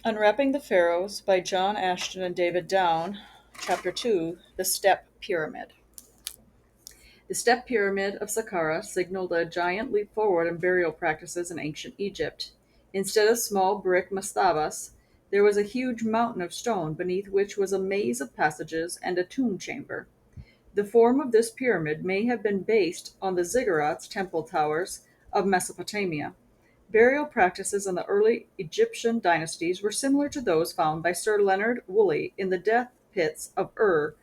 Unwrapping the Pharaohs by John Ashton and David Down, Chapter 2 The Step Pyramid. The Step Pyramid of Saqqara signaled a giant leap forward in burial practices in ancient Egypt. Instead of small brick mastabas, there was a huge mountain of stone beneath which was a maze of passages and a tomb chamber. The form of this pyramid may have been based on the ziggurats temple towers of Mesopotamia. Burial practices in the early Egyptian dynasties were similar to those found by Sir Leonard Woolley in the death pits of Ur,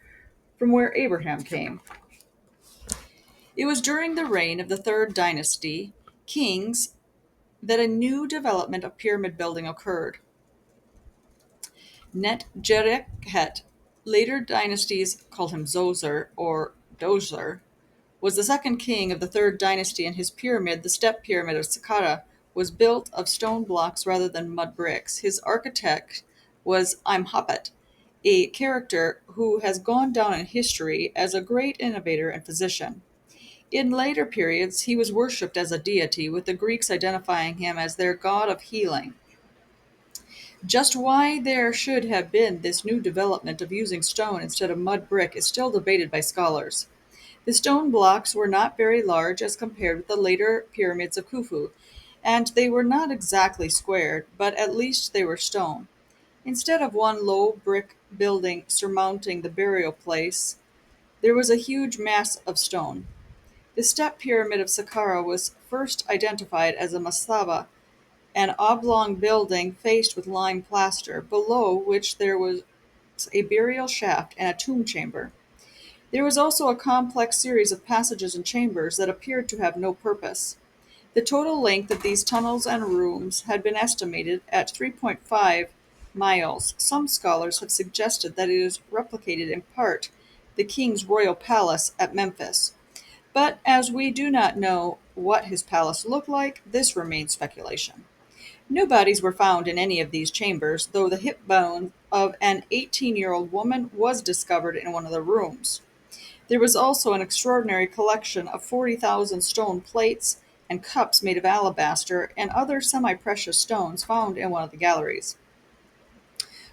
from where Abraham came. It was during the reign of the Third Dynasty kings that a new development of pyramid building occurred. Net-Jerekhet, later dynasties called him Zoser or Dozer, was the second king of the Third Dynasty, and his pyramid, the Step Pyramid of Saqqara, was built of stone blocks rather than mud bricks. His architect was Imhotep, a character who has gone down in history as a great innovator and physician. In later periods, he was worshipped as a deity, with the Greeks identifying him as their god of healing. Just why there should have been this new development of using stone instead of mud brick is still debated by scholars. The stone blocks were not very large as compared with the later pyramids of Khufu, and they were not exactly squared, but at least they were stone. Instead of one low brick building surmounting the burial place, there was a huge mass of stone. The step pyramid of Saqqara was first identified as a mastaba, an oblong building faced with lime plaster, below which there was a burial shaft and a tomb chamber. There was also a complex series of passages and chambers that appeared to have no purpose. The total length of these tunnels and rooms had been estimated at 3.5 miles. Some scholars have suggested that it is replicated in part the king's royal palace at Memphis. But as we do not know what his palace looked like, this remains speculation. No bodies were found in any of these chambers, though the hip bone of an 18-year-old woman was discovered in one of the rooms. There was also an extraordinary collection of 40,000 stone plates and cups made of alabaster and other semi-precious stones found in one of the galleries.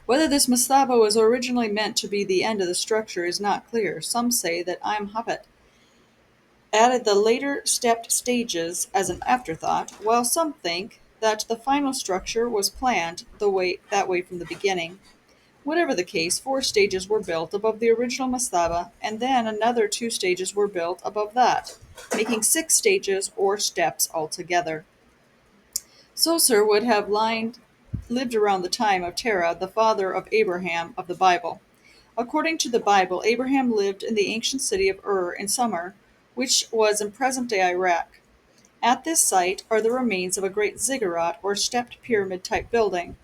Whether this mastaba was originally meant to be the end of the structure is not clear. Some say that Imhotep added the later stepped stages as an afterthought, while some think that the final structure was planned that way from the beginning. Whatever the case, 4 stages were built above the original mastaba, and then another 2 stages were built above that, making 6 stages or steps altogether. Soser would have lived around the time of Terah, the father of Abraham of the Bible. According to the Bible, Abraham lived in the ancient city of Ur in Sumer, which was in present-day Iraq. At this site are the remains of a great ziggurat or stepped pyramid-type building.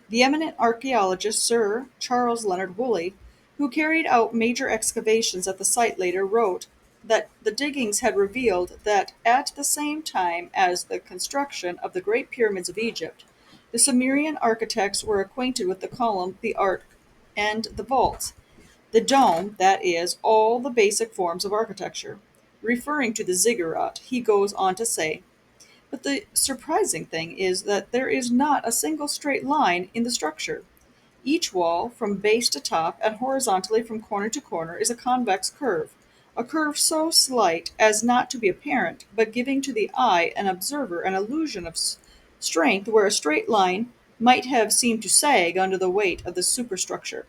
The eminent archaeologist Sir Charles Leonard Woolley, who carried out major excavations at the site, later wrote that the diggings had revealed that at the same time as the construction of the Great Pyramids of Egypt, the Sumerian architects were acquainted with the column, the arch, and the vaults, the dome, that is, all the basic forms of architecture. Referring to the ziggurat, he goes on to say, but the surprising thing is that there is not a single straight line in the structure. Each wall, from base to top and horizontally from corner to corner, is a convex curve, a curve so slight as not to be apparent, but giving to the eye and observer an illusion of strength where a straight line might have seemed to sag under the weight of the superstructure.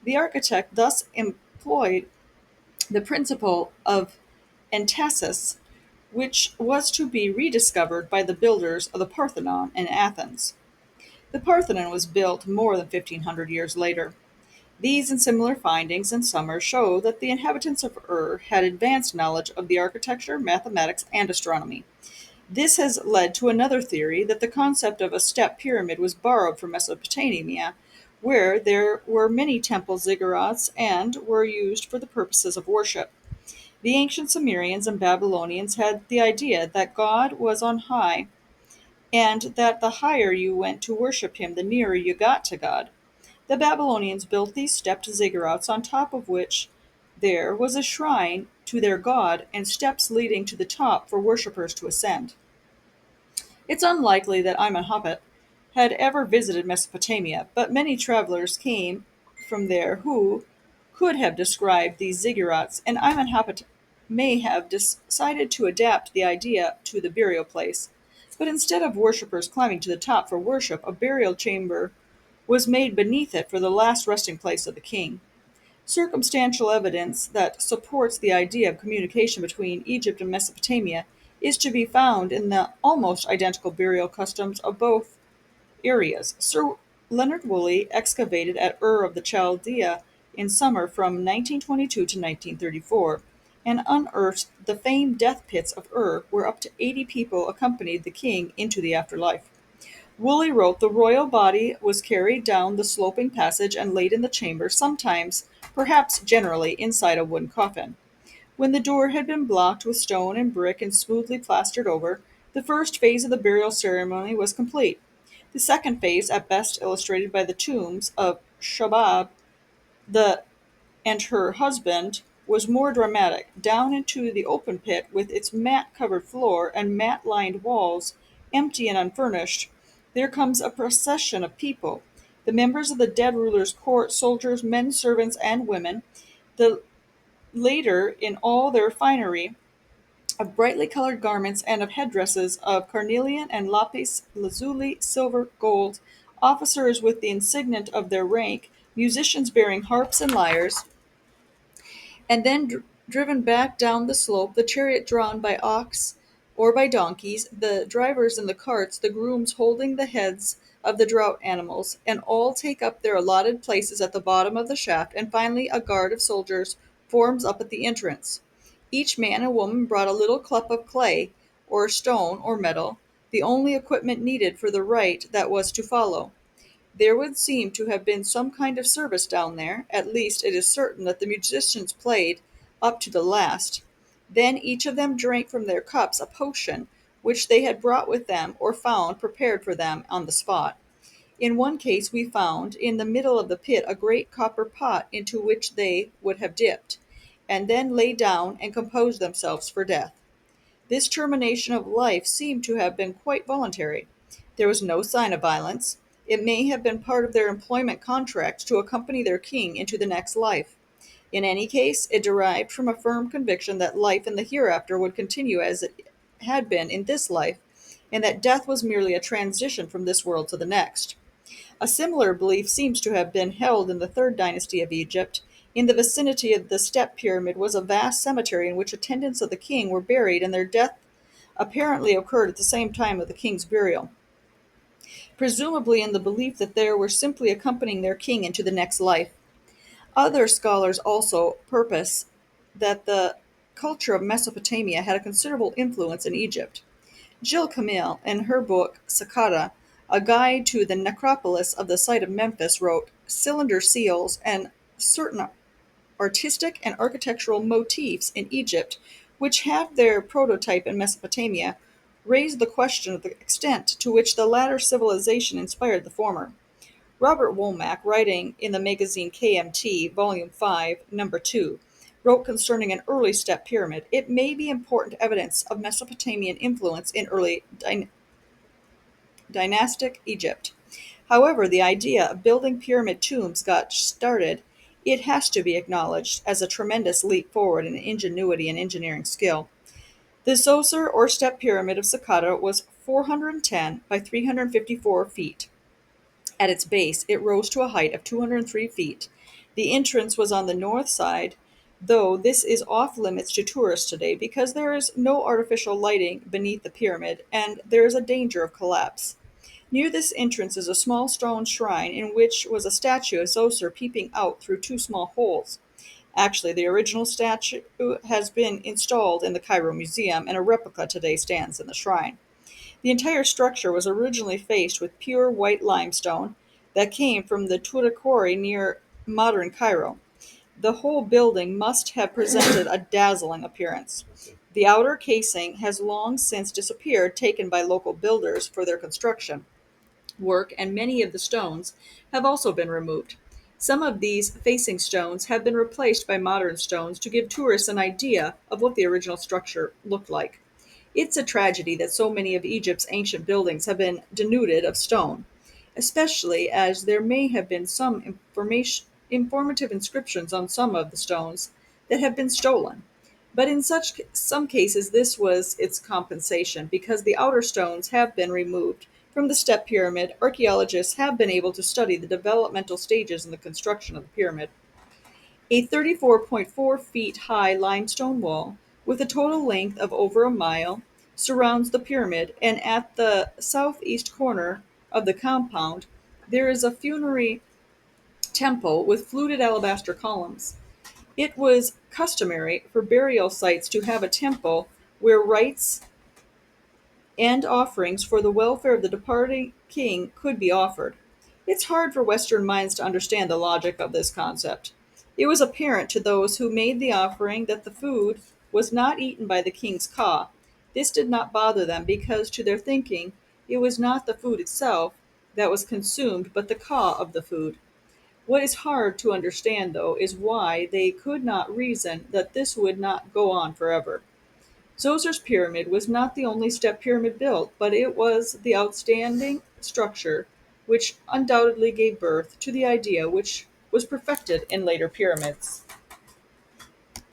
The architect thus employed the principle of entasis, which was to be rediscovered by the builders of the Parthenon in Athens. The Parthenon was built more than 1,500 years later. These and similar findings in Sumer show that the inhabitants of Ur had advanced knowledge of the architecture, mathematics, and astronomy. This has led to another theory that the concept of a step pyramid was borrowed from Mesopotamia, where there were many temple ziggurats and were used for the purposes of worship. The ancient Sumerians and Babylonians had the idea that God was on high, and that the higher you went to worship him, the nearer you got to God. The Babylonians built these stepped ziggurats on top of which there was a shrine to their god and steps leading to the top for worshippers to ascend. It's unlikely that Amenhotep had ever visited Mesopotamia, but many travelers came from there who could have described these ziggurats, and Amenhotep may have decided to adapt the idea to the burial place. But instead of worshippers climbing to the top for worship, a burial chamber was made beneath it for the last resting place of the king. Circumstantial evidence that supports the idea of communication between Egypt and Mesopotamia is to be found in the almost identical burial customs of both areas. Sir Leonard Woolley excavated at Ur of the Chaldea in summer from 1922 to 1934 and unearthed the famed death pits of Ur, where up to 80 people accompanied the king into the afterlife. Woolley wrote the royal body was carried down the sloping passage and laid in the chamber, sometimes, perhaps generally, inside a wooden coffin. When the door had been blocked with stone and brick and smoothly plastered over, the first phase of the burial ceremony was complete. The second phase, at best illustrated by the tombs of Shobab the and her husband, was more dramatic. Down into the open pit, with its mat-covered floor and mat-lined walls, empty and unfurnished, there comes a procession of people, the members of the dead ruler's court, soldiers, men servants, and women, the later in all their finery of brightly colored garments and of headdresses of carnelian and lapis lazuli, silver, gold, officers with the insignia of their rank, musicians bearing harps and lyres, and then driven back down the slope, the chariot drawn by ox or by donkeys, the drivers in the carts, the grooms holding the heads of the draught animals, and all take up their allotted places at the bottom of the shaft, and finally a guard of soldiers forms up at the entrance. Each man and woman brought a little cup of clay, or stone, or metal, the only equipment needed for the rite that was to follow. There would seem to have been some kind of service down there; at least it is certain that the musicians played up to the last. Then each of them drank from their cups a potion which they had brought with them or found prepared for them on the spot. In one case we found in the middle of the pit a great copper pot into which they would have dipped, and then lay down and compose themselves for death. This termination of life seemed to have been quite voluntary. There was no sign of violence. It may have been part of their employment contract to accompany their king into the next life. In any case, it derived from a firm conviction that life in the hereafter would continue as it had been in this life, and that death was merely a transition from this world to the next. A similar belief seems to have been held in the third dynasty of Egypt. In the vicinity of the step pyramid was a vast cemetery in which attendants of the king were buried, and their death apparently occurred at the same time of the king's burial, presumably in the belief that they were simply accompanying their king into the next life. Other scholars also purpose that the culture of Mesopotamia had a considerable influence in Egypt. Jill Camille, in her book Saqqara, A Guide to the Necropolis of the Site of Memphis, wrote, "Cylinder seals and certain artistic and architectural motifs in Egypt, which have their prototype in Mesopotamia, raise the question of the extent to which the latter civilization inspired the former." Robert Womack, writing in the magazine KMT, Volume 5, Number 2, wrote concerning an early step pyramid, "It may be important evidence of Mesopotamian influence in early dynastic Egypt. However the idea of building pyramid tombs got started, it has to be acknowledged as a tremendous leap forward in ingenuity and engineering skill. The Zoser or step pyramid of Saqqara was 410 by 354 feet. At its base, it rose to a height of 203 feet. The entrance was on the north side, though this is off limits to tourists today because there is no artificial lighting beneath the pyramid and there is a danger of collapse. Near this entrance is a small stone shrine in which was a statue of Zoser peeping out through two small holes. Actually, the original statue has been installed in the Cairo Museum, and a replica today stands in the shrine. The entire structure was originally faced with pure white limestone that came from the Tura quarry near modern Cairo. The whole building must have presented a dazzling appearance. The outer casing has long since disappeared, taken by local builders for their construction work, and many of the stones have also been removed. Some of these facing stones have been replaced by modern stones to give tourists an idea of what the original structure looked like. It's a tragedy that so many of Egypt's ancient buildings have been denuded of stone. especially as there may have been informative inscriptions on some of the stones that have been stolen. But in some cases, this was its compensation. Because the outer stones have been removed from the step pyramid, archaeologists have been able to study the developmental stages in the construction of the pyramid. A 34.4 feet high limestone wall, with a total length of over a mile, surrounds the pyramid, and at the southeast corner of the compound there is a funerary temple with fluted alabaster columns. It was customary for burial sites to have a temple where rites and offerings for the welfare of the departing king could be offered. It's hard for Western minds to understand the logic of this concept. It was apparent to those who made the offering that the food was not eaten by the king's ka. This did not bother them because, to their thinking, it was not the food itself that was consumed, but the ka of the food. What is hard to understand, though, is why they could not reason that this would not go on forever. Zozer's pyramid was not the only step pyramid built, but it was the outstanding structure which undoubtedly gave birth to the idea which was perfected in later pyramids.